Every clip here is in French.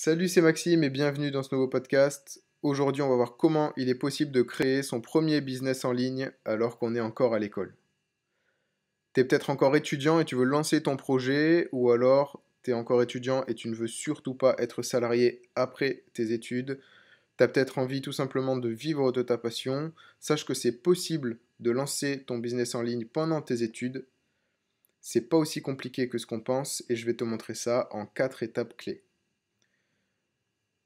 Salut, c'est Maxime et bienvenue dans ce nouveau podcast. Aujourd'hui, on va voir comment il est possible de créer son premier business en ligne alors qu'on est encore à l'école. T'es peut-être encore étudiant et tu veux lancer ton projet, ou alors t'es encore étudiant et tu ne veux surtout pas être salarié après tes études. T'as peut-être envie tout simplement de vivre de ta passion. Sache que c'est possible de lancer ton business en ligne pendant tes études. C'est pas aussi compliqué que ce qu'on pense et je vais te montrer ça en 4 étapes clés.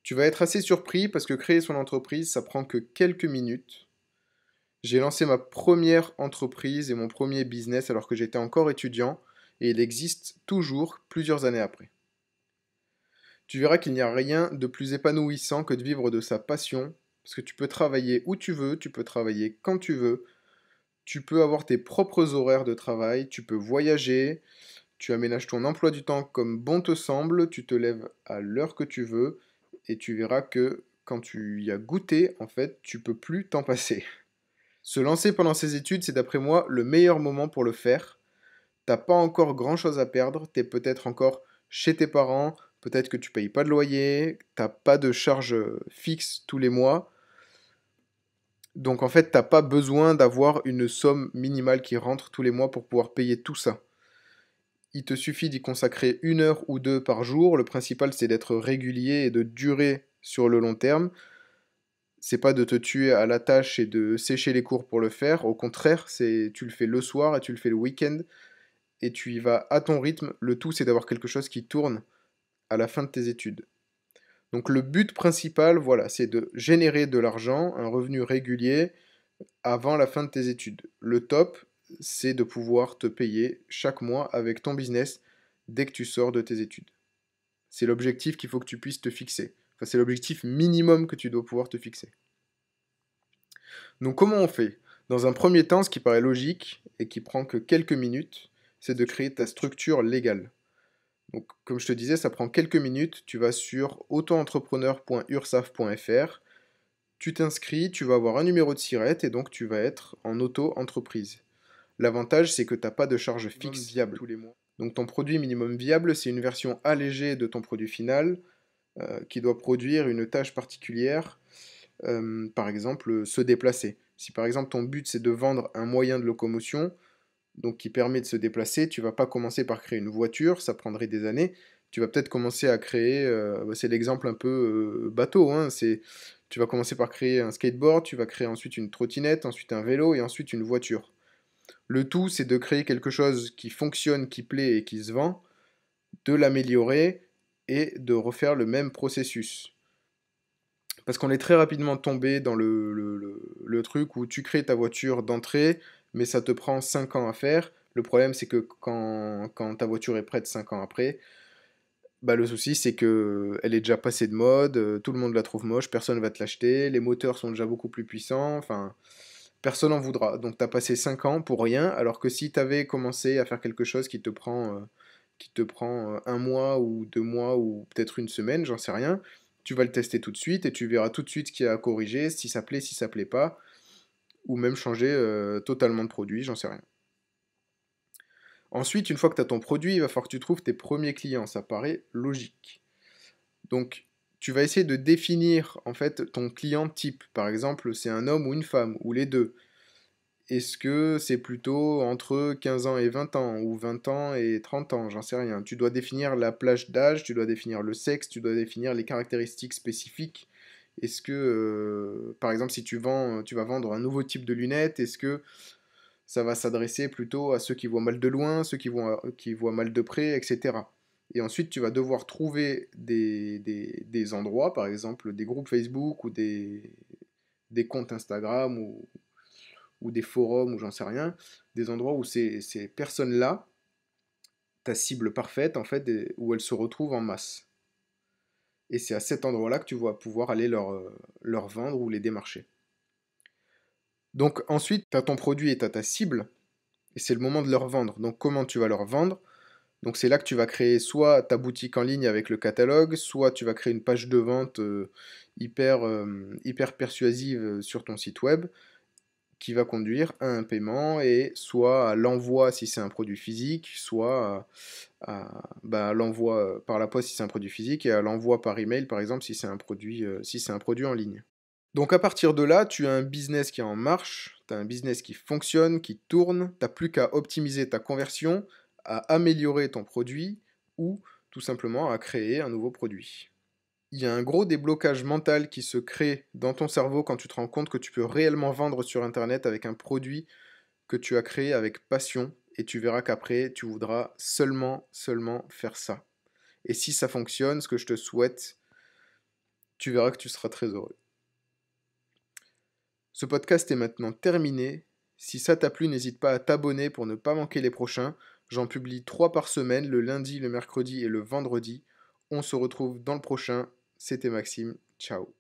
Tu vas être assez surpris parce que créer son entreprise, ça prend que quelques minutes. J'ai lancé ma première entreprise et mon premier business alors que j'étais encore étudiant et il existe toujours plusieurs années après. Tu verras qu'il n'y a rien de plus épanouissant que de vivre de sa passion parce que tu peux travailler où tu veux, tu peux travailler quand tu veux, tu peux avoir tes propres horaires de travail, tu peux voyager, tu aménages ton emploi du temps comme bon te semble, tu te lèves à l'heure que tu veux et tu verras que quand tu y as goûté, en fait, tu peux plus t'en passer. Se lancer pendant ses études, c'est d'après moi le meilleur moment pour le faire. T'as pas encore grand chose à perdre, t'es peut-être encore chez tes parents, peut-être que tu payes pas de loyer, t'as pas de charges fixes tous les mois. Donc en fait, t'as pas besoin d'avoir une somme minimale qui rentre tous les mois pour pouvoir payer tout ça. Il te suffit d'y consacrer 1 heure ou 2 par jour. Le principal, c'est d'être régulier et de durer sur le long terme. C'est pas de te tuer à la tâche et de sécher les cours pour le faire. Au contraire, c'est tu le fais le soir et tu le fais le week-end et tu y vas à ton rythme. Le tout, c'est d'avoir quelque chose qui tourne à la fin de tes études. Donc le but principal, voilà, c'est de générer de l'argent, un revenu régulier avant la fin de tes études. Le top, c'est de pouvoir te payer chaque mois avec ton business dès que tu sors de tes études. C'est l'objectif qu'il faut que tu puisses te fixer. Enfin, c'est l'objectif minimum que tu dois pouvoir te fixer. Donc comment on fait? Dans un premier temps, ce qui paraît logique et qui prend que quelques minutes, c'est de créer ta structure légale. Donc comme je te disais, ça prend quelques minutes, tu vas sur autoentrepreneur.ursaf.fr, tu t'inscris, tu vas avoir un numéro de SIRET et donc tu vas être en auto-entreprise. L'avantage, c'est que tu n'as pas de charge fixe viable tous les mois. Donc ton produit minimum viable, c'est une version allégée de ton produit final qui doit produire une tâche particulière, par exemple se déplacer. Si par exemple ton but c'est de vendre un moyen de locomotion, donc qui permet de se déplacer, tu vas pas commencer par créer une voiture, ça prendrait des années. Tu vas peut-être commencer à créer, c'est l'exemple un peu bateau, hein, tu vas commencer par créer un skateboard, tu vas créer ensuite une trottinette, ensuite un vélo et ensuite une voiture. Le tout, c'est de créer quelque chose qui fonctionne, qui plaît et qui se vend, de l'améliorer et de refaire le même processus. Parce qu'on est très rapidement tombé dans le truc où tu crées ta voiture d'entrée, mais ça te prend 5 ans à faire. Le problème, c'est que quand ta voiture est prête 5 ans après, bah, le souci, c'est que elle est déjà passée de mode, tout le monde la trouve moche, personne va te l'acheter, les moteurs sont déjà beaucoup plus puissants, enfin, personne en voudra. Donc tu as passé 5 ans pour rien, alors que si tu avais commencé à faire quelque chose qui te prend 1 mois ou 2 mois ou peut-être une semaine, j'en sais rien, tu vas le tester tout de suite et tu verras tout de suite ce qu'il y a à corriger, si ça plaît, si ça plaît pas, ou même changer totalement de produit, j'en sais rien. Ensuite, une fois que tu as ton produit, il va falloir que tu trouves tes premiers clients, ça paraît logique. Donc, tu vas essayer de définir en fait ton client type. Par exemple, c'est un homme ou une femme, ou les deux. Est-ce que c'est plutôt entre 15 ans et 20 ans, ou 20 ans et 30 ans, j'en sais rien. Tu dois définir la plage d'âge, tu dois définir le sexe, tu dois définir les caractéristiques spécifiques. Est-ce que, par exemple, si tu vas vendre un nouveau type de lunettes, est-ce que ça va s'adresser plutôt à ceux qui voient mal de loin, ceux qui voient mal de près, etc. Et ensuite, tu vas devoir trouver des endroits, par exemple des groupes Facebook ou des comptes Instagram ou des forums ou j'en sais rien, des endroits où ces personnes-là, ta cible parfaite, en fait, où elles se retrouvent en masse. Et c'est à cet endroit-là que tu vas pouvoir aller leur vendre ou les démarcher. Donc ensuite, tu as ton produit et tu as ta cible, et c'est le moment de leur vendre. Donc comment tu vas leur vendre? Donc c'est là que tu vas créer soit ta boutique en ligne avec le catalogue, soit tu vas créer une page de vente hyper persuasive sur ton site web qui va conduire à un paiement et soit à l'envoi si c'est un produit physique, soit à l'envoi par la poste si c'est un produit physique et à l'envoi par email par exemple si c'est un produit en ligne. Donc à partir de là, tu as un business qui est en marche, tu as un business qui fonctionne, qui tourne, tu n'as plus qu'à optimiser ta conversion, à améliorer ton produit ou tout simplement à créer un nouveau produit. Il y a un gros déblocage mental qui se crée dans ton cerveau quand tu te rends compte que tu peux réellement vendre sur Internet avec un produit que tu as créé avec passion et tu verras qu'après, tu voudras seulement faire ça. Et si ça fonctionne, ce que je te souhaite, tu verras que tu seras très heureux. Ce podcast est maintenant terminé. Si ça t'a plu, n'hésite pas à t'abonner pour ne pas manquer les prochains. J'en publie 3 par semaine, le lundi, le mercredi et le vendredi. On se retrouve dans le prochain. C'était Maxime. Ciao.